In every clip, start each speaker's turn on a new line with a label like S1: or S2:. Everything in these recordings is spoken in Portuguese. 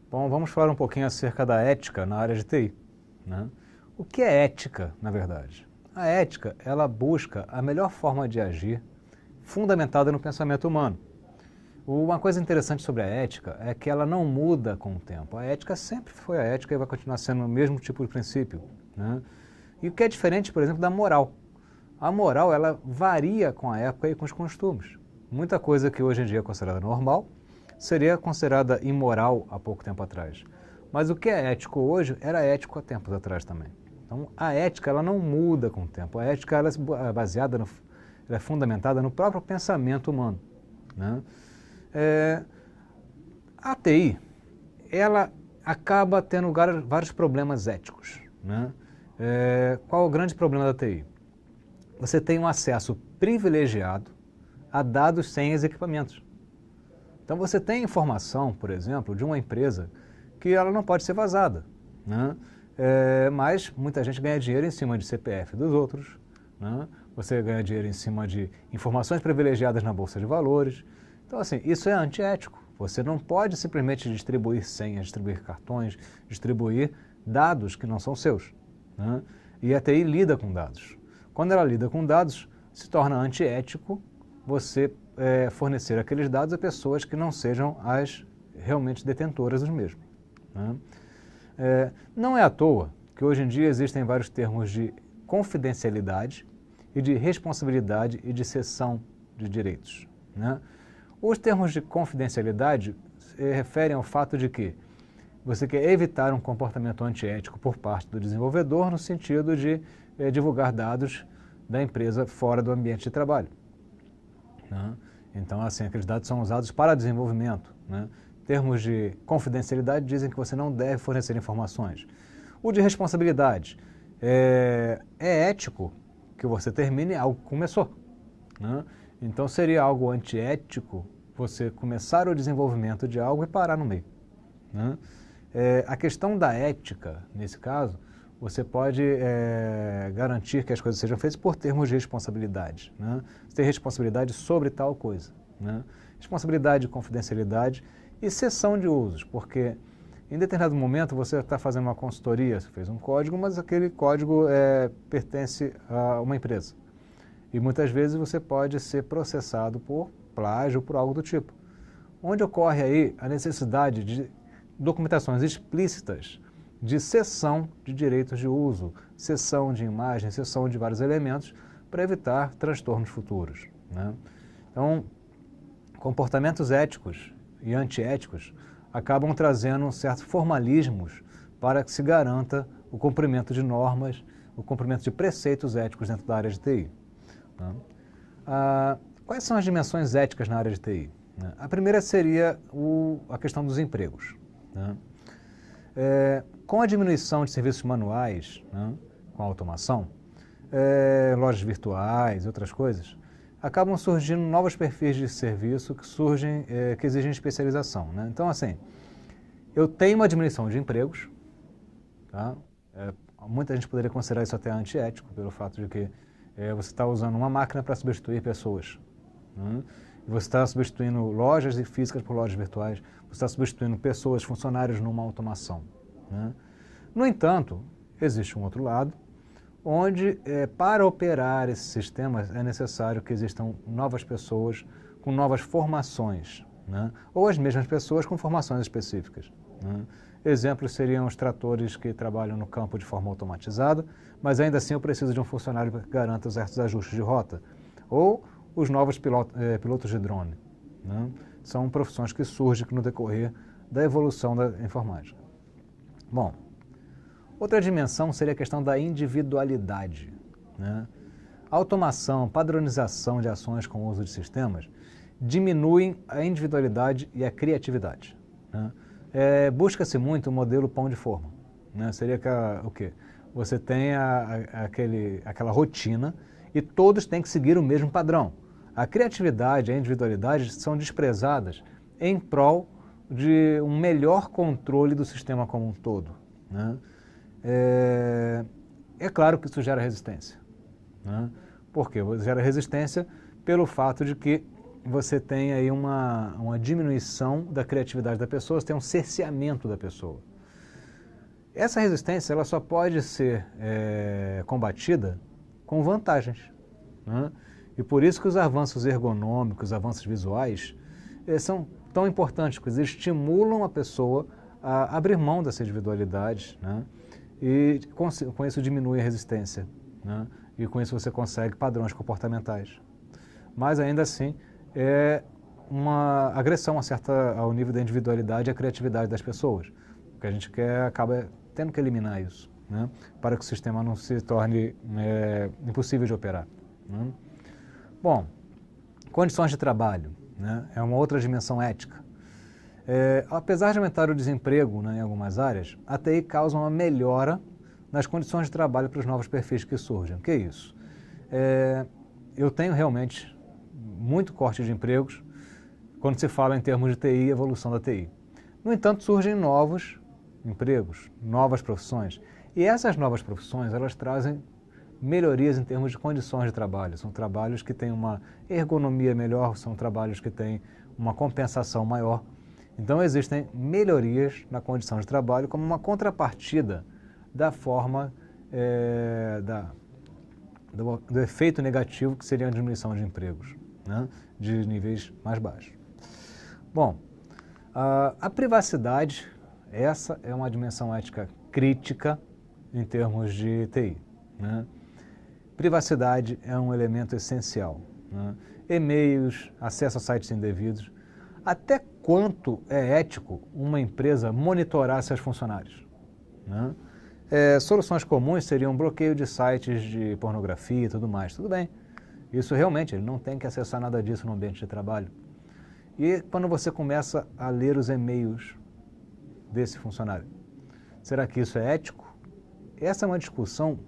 S1: Bom, vamos falar um pouquinho acerca da ética na área de TI, né? O que é ética, na verdade? A ética, ela busca a melhor forma de agir fundamentada no pensamento humano. Uma coisa interessante sobre a ética é que ela não muda com o tempo. A ética sempre foi a ética e vai continuar sendo o mesmo tipo de princípio, né? E o que é diferente, por exemplo, da moral. A moral, ela varia com a época e com os costumes. Muita coisa que hoje em dia é considerada normal seria considerada imoral há pouco tempo atrás. Mas o que é ético hoje era ético há tempos atrás também. Então, a ética ela não muda com o tempo. A ética ela é baseada, ela é fundamentada no próprio pensamento humano, né? A TI, ela acaba tendo vários problemas éticos, né? Qual é o grande problema da TI? Você tem um acesso privilegiado a dados, senhas e equipamentos. Então você tem informação, por exemplo, de uma empresa que ela não pode ser vazada, né? Mas muita gente ganha dinheiro em cima de CPF dos outros, né? Você ganha dinheiro em cima de informações privilegiadas na Bolsa de Valores. Então, assim, isso é antiético. Você não pode simplesmente distribuir senhas, distribuir cartões, distribuir dados que não são seus, né? E a TI lida com dados. Quando ela lida com dados, se torna antiético você fornecer aqueles dados a pessoas que não sejam as realmente detentoras dos mesmos, né? Não é à toa que hoje em dia existem vários termos de confidencialidade e de responsabilidade e de cessão de direitos, né? Os termos de confidencialidade se referem ao fato de que você quer evitar um comportamento antiético por parte do desenvolvedor no sentido de divulgar dados da empresa fora do ambiente de trabalho, né? Então, assim, aqueles dados são usados para desenvolvimento, né? Termos de confidencialidade dizem que você não deve fornecer informações. O de responsabilidade é ético que você termine algo que começou, né? Então, seria algo antiético você começar o desenvolvimento de algo e parar no meio, né? A questão da ética, nesse caso, você pode garantir que as coisas sejam feitas por termos de responsabilidade, né? Você tem responsabilidade sobre tal coisa, né? Responsabilidade, confidencialidade e cessão de usos, porque em determinado momento você está fazendo uma consultoria, você fez um código, mas aquele código pertence a uma empresa. E muitas vezes você pode ser processado por plágio ou por algo do tipo. Onde ocorre aí a necessidade de documentações explícitas de cessão de direitos de uso, cessão de imagem, cessão de vários elementos para evitar transtornos futuros, né? Então, comportamentos éticos e antiéticos acabam trazendo certos formalismos para que se garanta o cumprimento de normas, o cumprimento de preceitos éticos dentro da área de TI, né? Quais são as dimensões éticas na área de TI? Né? A primeira seria a questão dos empregos, né? Com a diminuição de serviços manuais, né, com a automação, lojas virtuais e outras coisas, acabam surgindo novos perfis de serviço que surgem, que exigem especialização, né? Então, assim, eu tenho uma diminuição de empregos, tá? Muita gente poderia considerar isso até antiético, pelo fato de que você está usando uma máquina para substituir pessoas, né? Você está substituindo lojas físicas por lojas virtuais, você está substituindo pessoas, funcionários numa automação, né? No entanto, existe um outro lado, onde para operar esses sistemas é necessário que existam novas pessoas com novas formações, né? Ou as mesmas pessoas com formações específicas, né? Exemplos seriam os tratores que trabalham no campo de forma automatizada, mas ainda assim eu preciso de um funcionário que garanta certos ajustes de rota. Ou os novos pilotos de drone, né? São profissões que surgem no decorrer da evolução da informática. Bom, outra dimensão seria a questão da individualidade, né? A automação, padronização de ações com o uso de sistemas diminuem a individualidade e a criatividade, né? Busca-se muito o modelo pão de forma, né? Seria o quê? Você tem aquela rotina e todos têm que seguir o mesmo padrão. A criatividade e a individualidade são desprezadas em prol de um melhor controle do sistema como um todo, né? É claro que isso gera resistência, né? Por quê? Gera resistência pelo fato de que você tem aí uma diminuição da criatividade da pessoa, você tem um cerceamento da pessoa. Essa resistência ela só pode ser combatida com vantagens, né? E por isso que os avanços ergonômicos, os avanços visuais, são tão importantes, porque eles estimulam a pessoa a abrir mão dessa individualidade, né? E com isso diminui a resistência, né? E com isso você consegue padrões comportamentais. Mas ainda assim é uma agressão ao nível da individualidade e a criatividade das pessoas. O que a gente quer acaba tendo que eliminar isso, né? Para que o sistema não se torne impossível de operar, né? Bom, condições de trabalho, né? É uma outra dimensão ética. Apesar de aumentar o desemprego, né, em algumas áreas, a TI causa uma melhora nas condições de trabalho para os novos perfis que surgem. O que é isso? Eu tenho realmente muito corte de empregos quando se fala em termos de TI e evolução da TI. No entanto, surgem novos empregos, novas profissões. E essas novas profissões, elas trazem melhorias em termos de condições de trabalho. São trabalhos que têm uma ergonomia melhor, são trabalhos que têm uma compensação maior. Então, existem melhorias na condição de trabalho como uma contrapartida da forma do efeito negativo que seria a diminuição de empregos, né, de níveis mais baixos. Bom, a privacidade, essa é uma dimensão ética crítica em termos de TI, né? Privacidade é um elemento essencial, né? E-mails, acesso a sites indevidos. Até quanto é ético uma empresa monitorar seus funcionários, né? Soluções comuns seriam bloqueio de sites de pornografia e tudo mais. Tudo bem, isso realmente, ele não tem que acessar nada disso no ambiente de trabalho. E quando você começa a ler os e-mails desse funcionário, será que isso é ético? Essa é uma discussão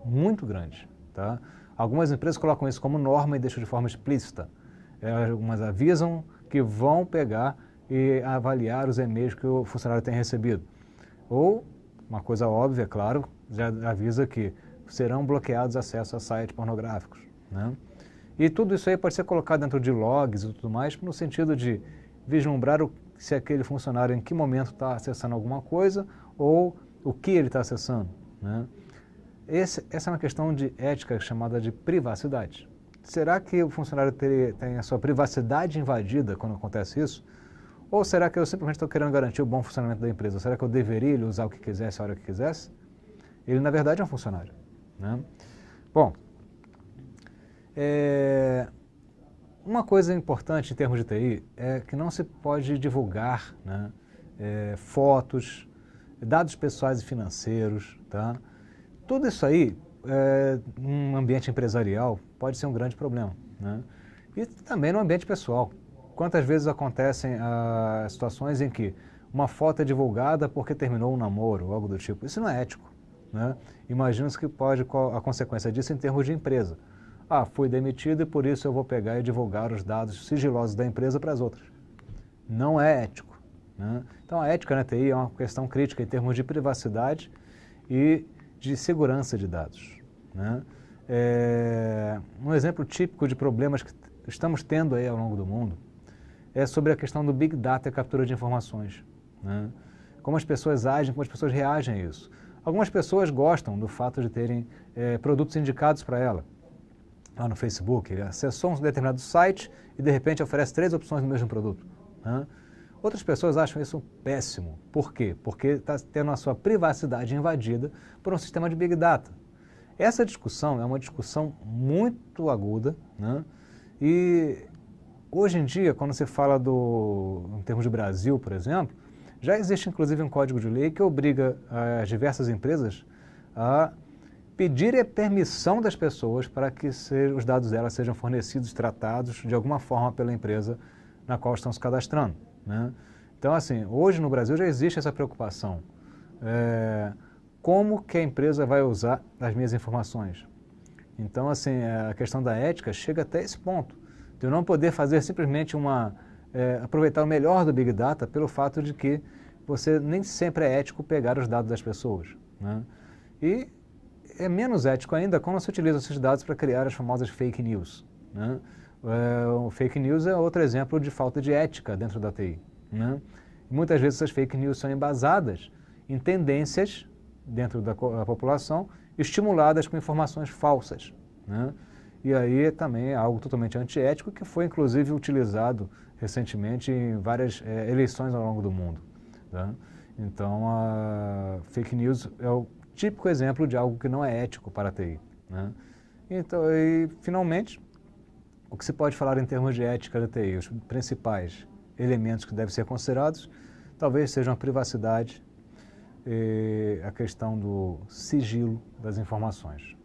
S1: muito grande, tá? Algumas empresas colocam isso como norma e deixam de forma explícita. Algumas avisam que vão pegar e avaliar os e-mails que o funcionário tem recebido. Ou, uma coisa óbvia, é claro, já avisa que serão bloqueados acessos a sites pornográficos, né? E tudo isso aí pode ser colocado dentro de logs e tudo mais, no sentido de vislumbrar se aquele funcionário em que momento está acessando alguma coisa ou o que ele está acessando, né? Essa é uma questão de ética chamada de privacidade. Será que o funcionário tem a sua privacidade invadida quando acontece isso? Ou será que eu simplesmente estou querendo garantir o bom funcionamento da empresa? Será que eu deveria ele usar o que quisesse, a hora que quisesse? Ele, na verdade, é um funcionário, né? Bom, uma coisa importante em termos de TI é que não se pode divulgar, né, fotos, dados pessoais e financeiros, tá? Tudo isso aí, num ambiente empresarial, pode ser um grande problema, né? E também no ambiente pessoal. Quantas vezes acontecem situações em que uma foto é divulgada porque terminou um namoro ou algo do tipo? Isso não é ético, né? Imagina-se que pode a consequência disso em termos de empresa. Fui demitido e por isso eu vou pegar e divulgar os dados sigilosos da empresa para as outras. Não é ético, né? Então a ética na TI é uma questão crítica em termos de privacidade e de segurança de dados, né? Um exemplo típico de problemas que estamos tendo aí ao longo do mundo é sobre a questão do Big Data e captura de informações, né? Como as pessoas agem, como as pessoas reagem a isso. Algumas pessoas gostam do fato de terem produtos indicados para ela. Lá no Facebook, ele acessou um determinado site e de repente oferece 3 opções do mesmo produto, né? Outras pessoas acham isso péssimo. Por quê? Porque está tendo a sua privacidade invadida por um sistema de Big Data. Essa discussão é uma discussão muito aguda, né? E hoje em dia, quando se fala em termos de Brasil, por exemplo, já existe inclusive um código de lei que obriga as diversas empresas a pedir a permissão das pessoas para que os dados delas sejam fornecidos, tratados de alguma forma pela empresa na qual estão se cadastrando, né? Então, assim, hoje no Brasil já existe essa preocupação. Como que a empresa vai usar as minhas informações? Então, assim, a questão da ética chega até esse ponto, de eu não poder fazer simplesmente aproveitar o melhor do Big Data pelo fato de que você nem sempre é ético pegar os dados das pessoas, né? E é menos ético ainda quando se utiliza esses dados para criar as famosas fake news, né? O fake news é outro exemplo de falta de ética dentro da TI, né? Muitas vezes essas fake news são embasadas em tendências dentro da população, estimuladas com informações falsas, né? E aí também é algo totalmente antiético, que foi inclusive utilizado recentemente em várias eleições ao longo do mundo, tá? Então a fake news é o típico exemplo de algo que não é ético para a TI, né? Então, e finalmente, o que se pode falar em termos de ética da TI? Os principais elementos que devem ser considerados talvez sejam a privacidade e a questão do sigilo das informações.